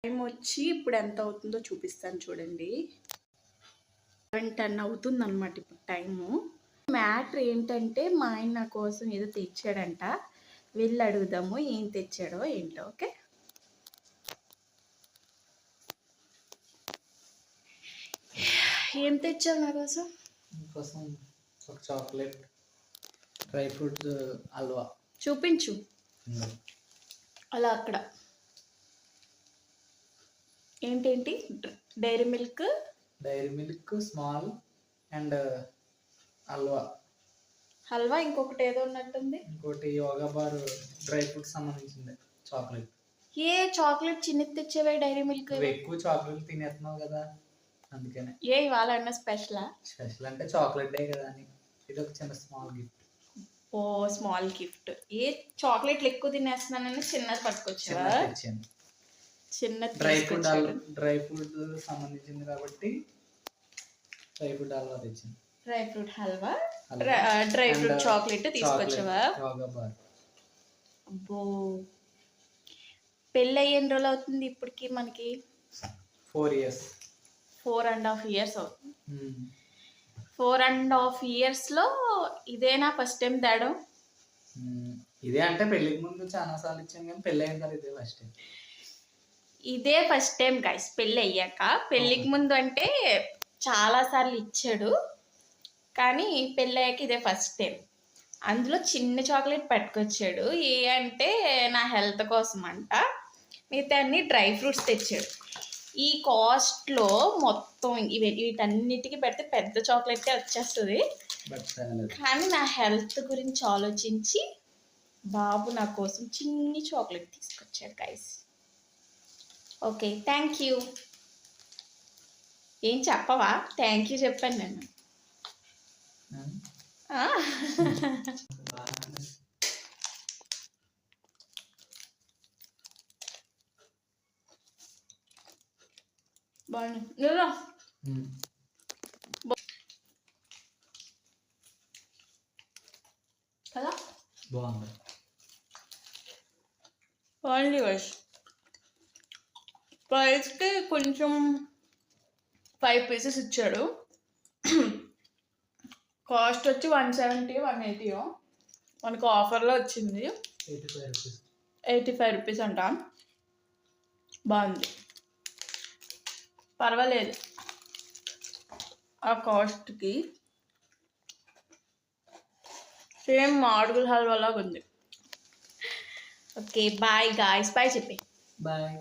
Time వచ్చి ఇప్పుడు ఎంత అవుతుందో చూపిస్తాను చూడండి. 10 అవుతుంది అనమాట ఇప్పుడు టైము. మ్యాటర్ ఏంటంటే మా ఆయన నా కోసం ఏదో తెచ్చాడంట, వెళ్ళి అడుగుదాము ఏం తెచ్చాడో ఏంటో. ఓకే, ఏం తెచ్చావు నా కోసం? కోసం ఒక చాక్లెట్, డ్రై ఫ్రూట్స్ హల్వా. చూపించు. అలా అక్కడ ఏంటేంటి? Dairy Milk small and halwa. Halwa, ఇంకొకటి ఏదో ఉన్నట్టుంది. ఇంకోటి యోగా బార్ డ్రై ఫ్రూట్స్ సంబంధించింది చాక్లెట్. ఏ చాక్లెట్ చిన్నది తెచ్చేవే? డైరీ మిల్క్ ఎక్కువ చాక్లెట్ తినేస్తున్నావు కదా అందుకనే. ఏ ఇవాళ అన్న స్పెషల్ అంటే చాక్లెట్ డే కదా అని ఇది ఒక చిన్న స్మాల్ గిఫ్ట్. ఓ స్మాల్ గిఫ్ట్. ఏ చాక్లెట్లు ఎక్కువ తినేస్తున్నానని చిన్నది పట్టుకొచ్చావా? చిన్నది డ్రై ఫ్రూట్ సంబంధించింది కాబట్టి డ్రై ఫ్రూట్ హల్వా తెచ్చింది. Dry fruit halwa, dry fruit chocolate తీసుకొచ్చావా? అబ్బో, పెళ్ళి అయ్యేన్ని రోజులు అవుతుంది ఇప్పటికి మనకి? 4 years. 4.5 years అవుతుంది. 4.5 yearsలో ఇదేనా ఫస్ట్ టైం తేడం? ఇదే అంటే పెళ్ళికి ముందు చాలా సార్లు ఇచ్చాను కానీ పెళ్ళి అయిన తర్వాత ఇదే ఫస్ట్ టైం. ఇదే ఫస్ట్ టైం గైస్ పెళ్ళి అయ్యాక. పెళ్ళికి ముందు అంటే చాలా సార్లు ఇచ్చాడు, కానీ పెళ్ళి అయ్యాక ఇదే ఫస్ట్ టైం. అందులో చిన్న చాక్లెట్ పట్టుకొచ్చాడు. ఏ అంటే నా హెల్త్ కోసం అంట. మిగతా అన్ని డ్రై ఫ్రూట్స్ తెచ్చాడు. ఈ కాస్ట్లో మొత్తం వీటన్నిటికీ పెడితే పెద్ద చాక్లెటే వచ్చేస్తుంది, కానీ నా హెల్త్ గురించి ఆలోచించి బాబు నా కోసం చిన్ని చాక్లెట్ తీసుకొచ్చాడు గైస్. Okay, thank you. ఏం చెప్పవా? థ్యాంక్ యూ చెప్పాను నేను. బాగుంది కదా? బాగుంది. ప్రైస్కి కొంచెం 5 pieces ఇచ్చాడు. కాస్ట్ వచ్చి 170, 180. మనకు ఆఫర్లో వచ్చింది 85 rupees అంట. బాగుంది, పర్వాలేదు ఆ కాస్ట్కి. సేమ్ మాడుగుల హల్వా లాగా ఉంది. ఓకే బాయ్ గాయ్స్, బాయ్ చెప్పి. బాయ్.